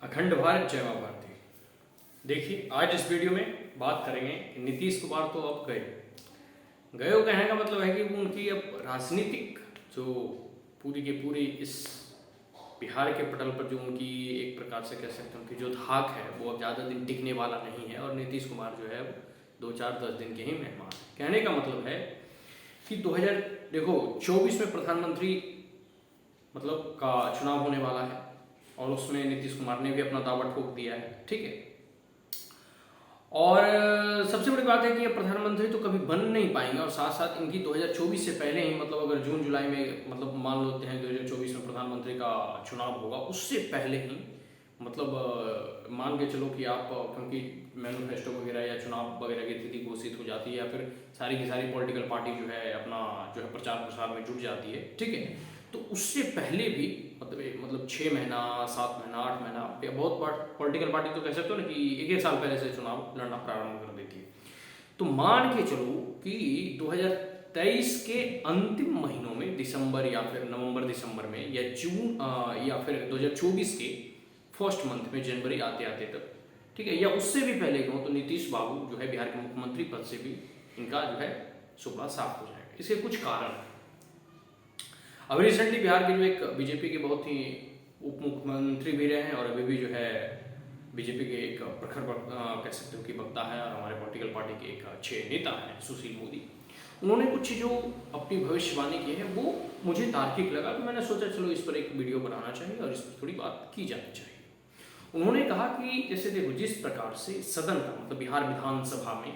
अखंड भारत जय मां भारती। देखिए, आज इस वीडियो में बात करेंगे कि नीतीश कुमार तो अब गए हो कहने का मतलब है कि वो उनकी अब राजनीतिक जो पूरी की पूरी इस बिहार के पटल पर जो उनकी एक प्रकार से कह सकते हैं उनकी जो धाक है वो अब ज़्यादा दिन टिकने वाला नहीं है और नीतीश कुमार जो है वो 2-4-10 दिन के ही मेहमान हैं। कहने का मतलब है कि 2024 में प्रधानमंत्री मतलब का चुनाव होने वाला है और उसमें नीतीश कुमार ने भी अपना दावा ठोक दिया है। ठीक है, और सबसे बड़ी बात है कि ये प्रधानमंत्री तो कभी बन नहीं पाएंगे और साथ साथ इनकी 2024 से पहले ही मतलब अगर जून जुलाई में मतलब मान लेते हैं 2024 में प्रधानमंत्री का चुनाव होगा उससे पहले ही मतलब मान के चलो कि आप क्योंकि मैनिफेस्टो वगैरह या चुनाव वगैरह की तिथि घोषित हो जाती है या फिर सारी की सारी पॉलिटिकल पार्टी जो है अपना जो है प्रचार प्रसार में जुट जाती है। ठीक है, तो उससे पहले भी मतलब 6 महीना 7 महीना 8 महीना या बहुत पॉलिटिकल पार्टी तो कह सकते हो ना कि एक साल पहले से चुनाव लड़ना प्रारंभ कर देती है। तो मान के चलो कि 2023 के अंतिम महीनों में दिसंबर या फिर नवंबर दिसंबर में या जून या फिर 2024 के फर्स्ट मंथ में जनवरी आते आते तक, ठीक है, या उससे भी पहले कहूँ तो नीतीश बाबू जो है बिहार के मुख्यमंत्री पद से भी इनका जो है सुबह साफ हो जाएगा। इसके कुछ कारण हैं। अभी रिसेंटली बिहार के जो एक बीजेपी के बहुत ही उप मुख्यमंत्री भी रहे हैं और अभी भी जो है बीजेपी के एक प्रखर कह सकते हो कि वक्ता है और हमारे पॉलिटिकल पार्टी के एक अच्छे नेता हैं सुशील मोदी। उन्होंने कुछ जो अपनी भविष्यवाणी की है वो मुझे तार्किक लगा तो मैंने सोचा चलो इस पर एक वीडियो बनाना चाहिए और इस पर थोड़ी बात की जानी चाहिए। उन्होंने कहा कि जैसे देखो जिस प्रकार से सदन का मतलब बिहार विधानसभा में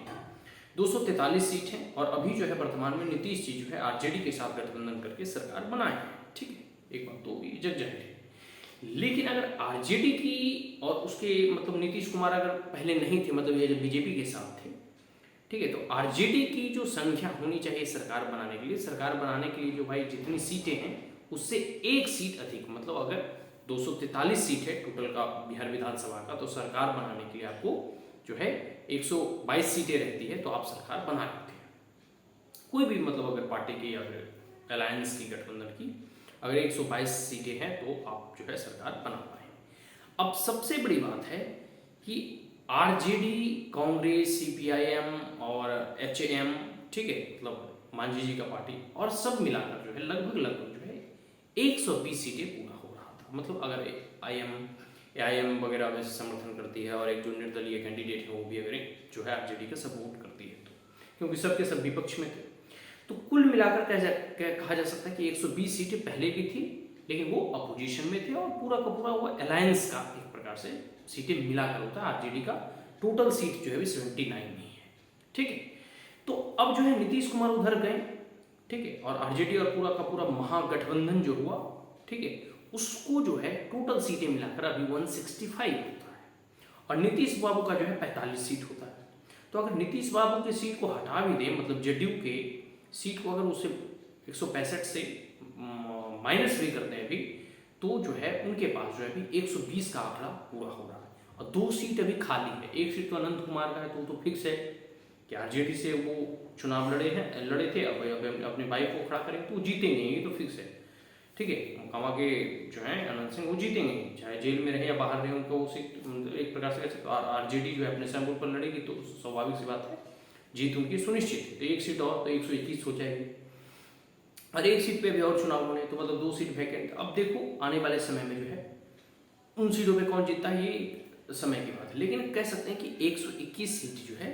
243 सीट हैं और अभी जो है वर्तमान में नीतीश जी जो है आरजेडी के साथ गठबंधन करके सरकार बनाए हैं। ठीक है, एक बात तो जग जाहिर है। लेकिन अगर आरजेडी की और उसके मतलब नीतीश कुमार अगर पहले नहीं थे मतलब ये जब बीजेपी के साथ थे, ठीक है, तो आरजेडी की जो संख्या होनी चाहिए सरकार बनाने के लिए, सरकार बनाने के लिए जो भाई जितनी सीटें हैं उससे एक सीट अधिक मतलब अगर 243 सीट है टोटल का बिहार विधानसभा का तो सरकार बनाने के लिए आपको जो है 122 सीटें रहती है तो आप सरकार बना लेते हैं। कोई भी मतलब अगर पार्टी की या फिर अलायंस की गठबंधन की अगर 122 सीटें हैं तो आप जो है सरकार बना पाए। अब सबसे बड़ी बात है कि आरजेडी, कांग्रेस, सीपीआईएम और एचएएम, ठीक है, मतलब मांझी जी का पार्टी और सब मिलाकर जो है लगभग जो है 120 सीटें पूरा हो रहा था। मतलब अगर आईएम वगैरह वैसे समर्थन करती है और एक जो निर्दलीय कैंडिडेट है वो भी अगर जो है आरजेडी का सपोर्ट करती है तो क्योंकि सबके सब विपक्ष में थे तो कुल मिलाकर कहा जा सकता है कि 120 सीटें पहले भी थी लेकिन वो अपोजिशन में थे और पूरा का पूरा वो अलायंस का एक प्रकार से सीटें मिलाकर होता है। आरजेडी का टोटल सीट जो है 79 नहीं है। ठीक है, तो अब जो है नीतीश कुमार उधर गए, ठीक है, और आरजेडी और पूरा का पूरा महागठबंधन जो हुआ, ठीक है, उसको जो है टोटल सीटें मिलाकर अभी 165 होता है और नीतीश बाबू का जो है 45 सीट होता है। तो अगर नीतीश बाबू की सीट को हटा भी दें मतलब जेडीयू के सीट को अगर उसे 165 से माइनस भी करते हैं अभी तो जो है उनके पास जो है अभी 120 का आंकड़ा पूरा हो रहा है और 2 सीट अभी खाली है। एक सीट तो अनंत कुमार का है तो फिक्स है कि आरजेडी से वो चुनाव लड़े थे अब अपने बाइक को खड़ा करें तो वो जीतेंगे, ये तो फिक्स है। ठीक है, मोकामा के जो है अनंत सिंह वो जीतेंगे चाहे जेल में रहे या बाहर रहे उनको सीट एक प्रकार से कैसे आरजेडी जो है अपने सैंपल पर लड़ेगी तो स्वाभाविक सी बात है जीत उनकी सुनिश्चित है। तो एक सीट और तो 121 हो जाएगी और एक सीट पे भी और चुनाव होने तो मतलब 2 सीट वैकेंट। अब देखो आने वाले समय में जो है उन सीटों पे कौन जीतता है ये समय की बात है लेकिन कह सकते हैं कि 121 सीट जो है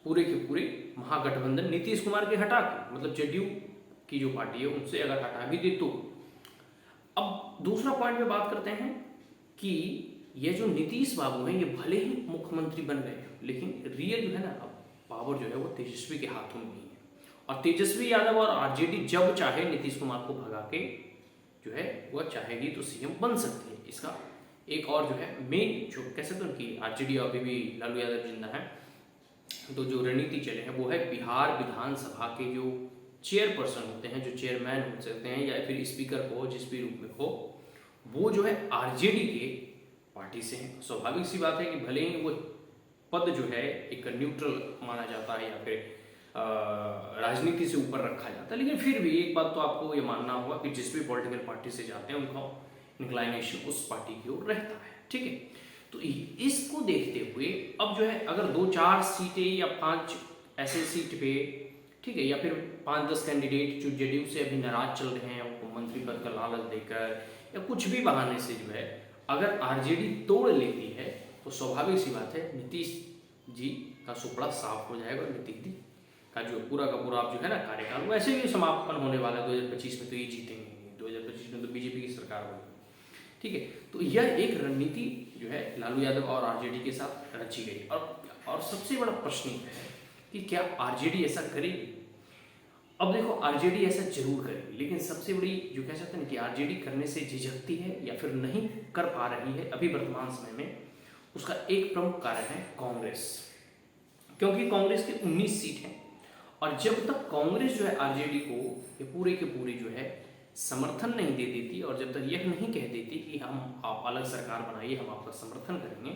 पूरे के पूरे महागठबंधन नीतीश कुमार के हटा के मतलब जेडीयू की जो पार्टी है उनसे अगर हटा भी दे तो। अब दूसरा पॉइंट में बात करते हैं कि ये जो नीतीश बाबू हैं ये भले ही मुख्यमंत्री बन गए लेकिन रियल जो है ना अब पावर जो है वो तेजस्वी के हाथों में नहीं है और तेजस्वी यादव और आरजेडी जब चाहे नीतीश कुमार को भगा के जो है वह चाहेगी तो सीएम बन सकती है। इसका एक और जो है मेन जो कह सकते हैं कि आरजेडी अभी भी लालू यादव जिंदा है तो जो रणनीति चले हैं वो है बिहार विधानसभा के जो चेयरपर्सन होते हैं जो चेयरमैन हो सकते हैं या फिर स्पीकर हो जिस भी रूप में हो वो जो है आरजेडी के पार्टी से हैं। स्वाभाविक सी बात है कि भले ही वो पद जो है एक न्यूट्रल माना जाता है या फिर राजनीति से ऊपर रखा जाता है लेकिन फिर भी एक बात तो आपको ये मानना होगा कि जिस भी पॉलिटिकल पार्टी से जाते हैं उनका इंक्लाइनेशन उस पार्टी की ओर रहता है। ठीक है, तो इसको देखते हुए अब जो है अगर 2-4 सीटें या 5 ऐसे सीट पे, ठीक है, या फिर 5-10 कैंडिडेट जो जेडीयू से अभी नाराज चल रहे हैं उनको मंत्री पद का लालच देकर या कुछ भी बहाने से जो है अगर आरजेडी तोड़ लेती है तो स्वाभाविक सी बात है नीतीश जी का सुपड़ा साफ हो जाएगा। नीतीश जी का जो पूरा का पूरा जो है ना कार्यकाल वैसे भी समापन होने वाला है 2025 में, तो ये जीतेंगे 2025 में, तो बीजेपी की सरकार होगी। ठीक है, तो यह एक रणनीति जो है लालू यादव और आरजेडी के साथ रची गई। और सबसे बड़ा प्रश्न है कि क्या आरजेडी ऐसा करेगी। अब देखो आरजेडी ऐसा जरूर करेगी, लेकिन सबसे बड़ी जो कह सकते हैं कि आरजेडी करने से झिझकती है या फिर नहीं कर पा रही है अभी वर्तमान समय में, उसका एक प्रमुख कारण है कांग्रेस। क्योंकि कांग्रेस के 19 सीट हैं और जब तक कांग्रेस जो है आरजेडी को ये पूरे के पूरे जो है समर्थन नहीं दे देती और जब तक यह नहीं कह देती कि हम आप अलग सरकार बनाइए, हम आपका समर्थन करेंगे,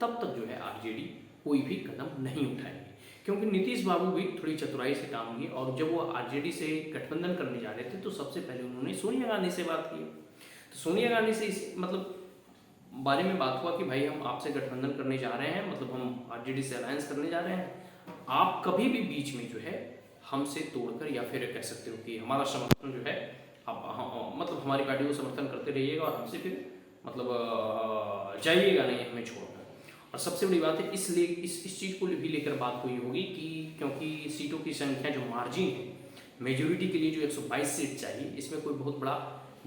तब तक जो है आरजेडी कोई भी कदम नहीं उठाएगी। क्योंकि नीतीश बाबू भी थोड़ी चतुराई से काम किए और जब वो आरजेडी से गठबंधन करने जा रहे थे तो सबसे पहले उन्होंने सोनिया गांधी से बात की। तो सोनिया गांधी से इस मतलब बारे में बात हुआ कि भाई हम आपसे गठबंधन करने जा रहे हैं, मतलब हम आरजेडी से अलायंस करने जा रहे हैं, आप कभी भी बीच में जो है हमसे तोड़कर या फिर कह सकते हो कि हमारा समर्थन जो है आप मतलब हमारी पार्टी को समर्थन करते रहिएगा और हमसे फिर मतलब जाइएगा नहीं हमें छोड़कर। और सबसे बड़ी बात है इसलिए इस चीज़ को भी लेकर बात हुई होगी कि क्योंकि सीटों की संख्या जो मार्जिन है मेजोरिटी के लिए जो 122 सीट चाहिए, इसमें कोई बहुत बड़ा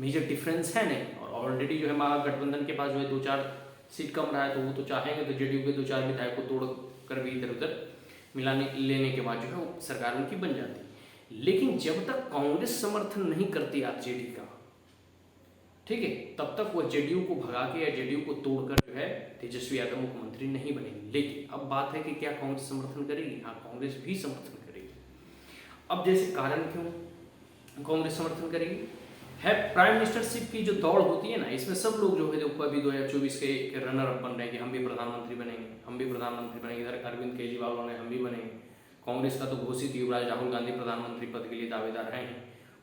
मेजर डिफरेंस है नहीं। और ऑलरेडी जो है महागठबंधन के पास जो है 2-4 सीट कम रहा है, तो वो तो चाहेंगे तो जेडीयू के 2-4 विधायक को तोड़ कर भी इधर उधर मिलाने लेने के बाद जो है वो सरकार उनकी बन जाती। लेकिन जब तक कांग्रेस समर्थन नहीं करती आरजेडी का, ठीक है, तब तक वो जेडीयू को भगा के या जेडीयू को तोड़कर जो है तेजस्वी यादव मुख्यमंत्री नहीं बनेंगे। लेकिन अब बात है कि क्या कांग्रेस समर्थन करेगी? हाँ, कांग्रेस भी समर्थन करेगी। अब जैसे कारण क्यों कांग्रेस समर्थन करेगी है, प्राइम मिनिस्टरशिप की जो दौड़ होती है ना, इसमें सब लोग जो है देखो अभी 2024 के रनर अप बन रहे हैं कि हम भी प्रधानमंत्री बनेंगे, हम भी प्रधानमंत्री बनेंगे। इधर अरविंद केजरीवाल ने हम भी बनेंगे, कांग्रेस का तो घोषित युवराज राहुल गांधी प्रधानमंत्री पद के लिए दावेदार हैं,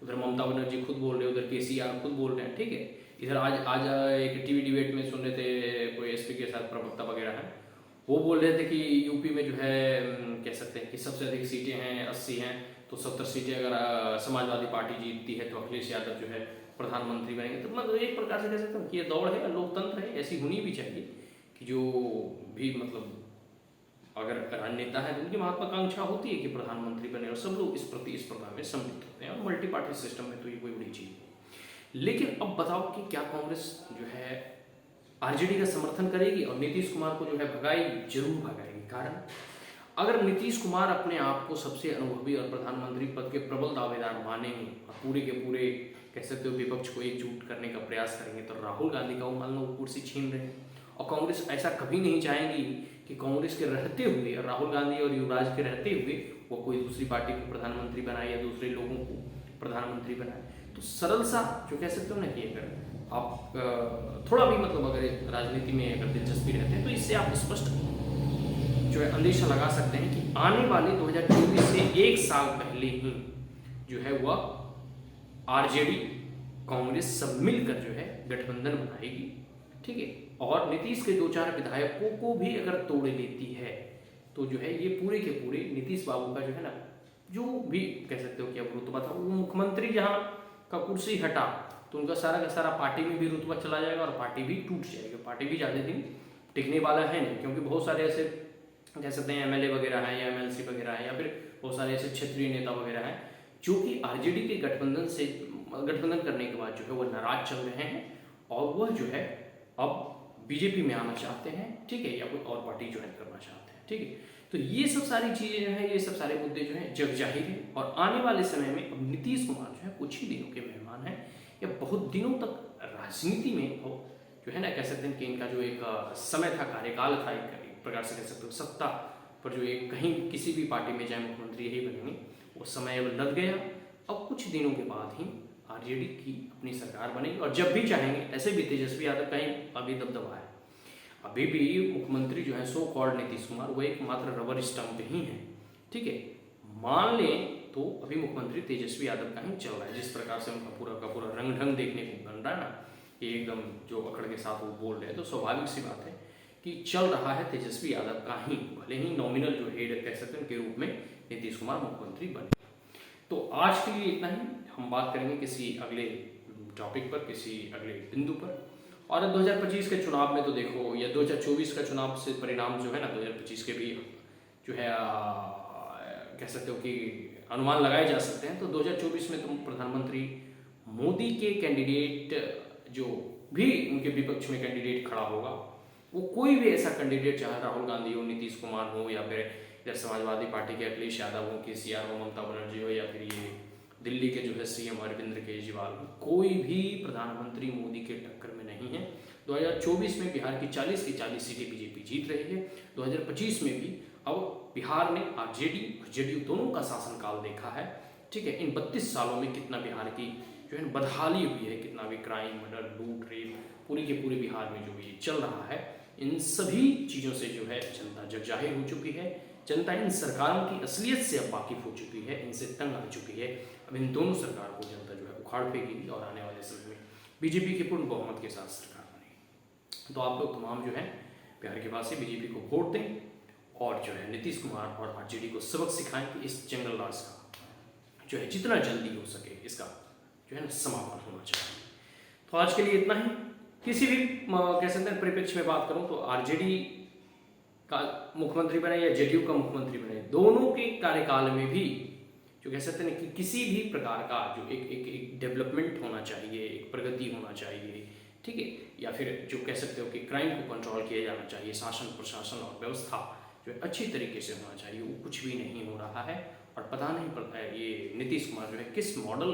उधर ममता बनर्जी खुद बोल रहे हैं, उधर केसीआर खुद बोल रहे हैं। ठीक है, इधर आज एक टीवी डिबेट में सुन रहे थे, कोई एसपी के साथ प्रवक्ता वगैरह हैं, वो बोल रहे थे कि यूपी में जो है कह सकते हैं कि सबसे अधिक सीटें हैं 80 हैं, तो 70 सीटें अगर समाजवादी पार्टी जीतती है तो अखिलेश यादव जो है प्रधानमंत्री बनेंगे। तो मतलब एक प्रकार से कह सकते हैं कि ये दौड़ है, लोकतंत्र है, ऐसी होनी भी चाहिए कि जो भी मतलब अगर राजनेता है तो उनकी महत्वाकांक्षा होती है कि प्रधानमंत्री बने और सब लोग इस प्रतिस्पर्धा में सम्मिलित होते हैं और मल्टी पार्टी सिस्टम में तो ये कोई बड़ी चीज़ है। लेकिन अब बताओ कि क्या कांग्रेस जो है आरजेडी का समर्थन करेगी और नीतीश कुमार को जो है भगाएगी? जरूर भगाएगी। कारण अगर नीतीश कुमार अपने आप को सबसे अनुभवी और प्रधानमंत्री पद के प्रबल दावेदार मानेंगे और पूरे के पूरे कह सकते हो विपक्ष को एकजुट करने का प्रयास करेंगे, तो राहुल गांधी का वो मान लो कुर्सी छीन रहे हैं। और कांग्रेस ऐसा कभी नहीं चाहेगी कि कांग्रेस के रहते हुए और राहुल गांधी और युवराज के रहते हुए वो कोई दूसरी पार्टी को प्रधानमंत्री बनाए या दूसरे लोगों को प्रधानमंत्री बनाए। तो सरल सा जो कह सकते हो ना कि अगर आप थोड़ा भी मतलब अगर राजनीति में अगर दिलचस्पी रहते हैं तो इससे आप स्पष्ट जो है अंदेशा लगा सकते हैं कि आने वाले 2024 से एक साल पहले ही जो है वह आरजेडी कांग्रेस सब मिलकर जो है गठबंधन बनाएगी। ठीक है, और नीतीश के 2-4 विधायकों को भी अगर तोड़ लेती है तो जो है ये पूरे के पूरे नीतीश बाबू का जो है ना जो भी कह सकते हो कि अब रुतबा था, वो मुख्यमंत्री जहाँ का कुर्सी हटा तो उनका सारा का सारा पार्टी में भी रुतबा चला जाएगा और पार्टी भी टूट जाएगी। पार्टी भी ज़्यादा दिन टिकने वाला है नहीं, क्योंकि बहुत सारे ऐसे कह सकते हैं एमएलए वगैरह हैं या एमएलसी वगैरह हैं या फिर बहुत सारे ऐसे क्षेत्रीय नेता वगैरह हैं जो कि आरजेडी के गठबंधन करने के बाद जो है वो नाराज चल रहे हैं और वह जो है अब बीजेपी में आना चाहते हैं। ठीक है, या कोई और पार्टी ज्वाइन करना चाहते हैं। ठीक है, तो ये सब सारी चीज़ें जो है, ये सब सारे मुद्दे जो हैं जग जाहिर है। और आने वाले समय में अब नीतीश कुमार जो है कुछ ही दिनों के मेहमान हैं या बहुत दिनों तक राजनीति में हो जो है ना कह सकते हैं कि इनका जो एक समय था, कार्यकाल था, एक प्रकार से कह सकते हो सत्ता पर जो एक कहीं किसी भी पार्टी में चाहे मुख्यमंत्री यही बनेंगे, वो समय अब लग गया। अब कुछ दिनों के बाद ही आरजेडी की अपनी सरकार बनेगी और जब भी चाहेंगे, ऐसे भी तेजस्वी यादव का ही अभी दबदबा है, अभी भी मुख्यमंत्री जो है सो कॉल्ड नीतीश कुमार वो एक मात्र रबर स्टंप ही है। ठीक है, मान लें तो अभी मुख्यमंत्री तेजस्वी यादव का ही चल रहा है, जिस प्रकार से उनका पूरा का पूरा रंग ढंग देखने को बन रहा है ना, ये एकदम जो अकड़ के साथ वो बोल रहे हैं, तो स्वाभाविक सी बात है कि चल रहा है तेजस्वी यादव का ही, भले ही नॉमिनल जो हेड कह सकते हैं के रूप में नीतीश कुमार मुख्यमंत्री बने। तो आज के लिए इतना ही, हम बात करेंगे किसी अगले टॉपिक पर, किसी अगले बिंदु पर। और 2025 के चुनाव में तो देखो, या 2024 का चुनाव से परिणाम जो है ना 2025 के भी जो है कह सकते हो कि अनुमान लगाए जा सकते हैं। तो 2024 में तुम प्रधानमंत्री मोदी के कैंडिडेट जो भी उनके विपक्ष में कैंडिडेट खड़ा होगा, वो कोई भी ऐसा कैंडिडेट, चाहे राहुल गांधी हो, नीतीश कुमार हो, या फिर इधर समाजवादी पार्टी के अखिलेश यादव हो, केसीआर हो, ममता बनर्जी हो, या फिर ये दिल्ली के जो है सीएम अरविंद केजरीवाल हो, कोई भी प्रधानमंत्री मोदी के टक्कर में नहीं है। 2024 में बिहार की 40 सीटें बीजेपी जीत रही है। 2025 में भी अब बिहार ने आरजेडी और जेडीयू दोनों का शासनकाल देखा है, ठीक है। इन 32 सालों में कितना बिहार की जो है बदहाली हुई है, कितना भी क्राइम, मर्डर, लूट, रेप पूरी के पूरे बिहार में जो ये चल रहा है, इन सभी चीज़ों से जो है जनता जगजाहिर हो चुकी है। जनता इन सरकारों की असलियत से अब वाकिफ हो चुकी है, इनसे तंग आ चुकी है। अब इन दोनों सरकार को जनता जो है उखाड़ फेंकेगी और आने वाले समय में बीजेपी के पूर्ण बहुमत के साथ सरकार बनेगी। तो आप लोग तमाम जो है बिहार के पास से बीजेपी को वोट दें और जो है नीतीश कुमार और आरजेडी को सबक सिखाएं कि इस जंगल राज का जो है जितना जल्दी हो सके इसका जो है ना समापन होना चाहिए। तो आज के लिए इतना ही। किसी भी कह सकते हैं परिप्रेक्ष्य में बात करूं तो आरजेडी का मुख्यमंत्री बने या जेडीयू का मुख्यमंत्री बने, दोनों के कार्यकाल में भी जो कह सकते हैं कि किसी भी प्रकार का जो एक डेवलपमेंट होना चाहिए, एक प्रगति होना चाहिए, ठीक है, या फिर जो कह सकते हो कि क्राइम को कंट्रोल किया जाना चाहिए, शासन प्रशासन और व्यवस्था जो है अच्छी तरीके से होना चाहिए, वो कुछ भी नहीं हो रहा है। और पता नहीं पड़ता है ये नीतीश कुमार जो है किस मॉडल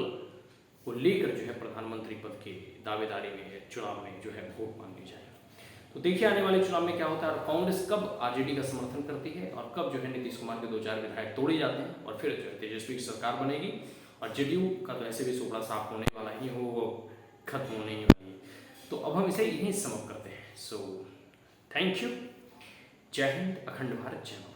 को लेकर जो है प्रधानमंत्री पद के दावेदारी में चुनाव में जो है वोट मांगे जाएगा। तो देखिए आने वाले चुनाव में क्या होता है, और कांग्रेस कब आरजेडी का समर्थन करती है और कब जो है नीतीश कुमार के 2-4 विधायक तोड़े जाते हैं और फिर जो है तेजस्वी की सरकार बनेगी। और जेडीयू का तो ऐसे भी सुपड़ा साफ होने वाला ही हो, वो खत्म होने ही वाली है। तो अब हम इसे यहीं समाप्त करते हैं। सो थैंक यू, जय हिंद, अखंड भारत, जय।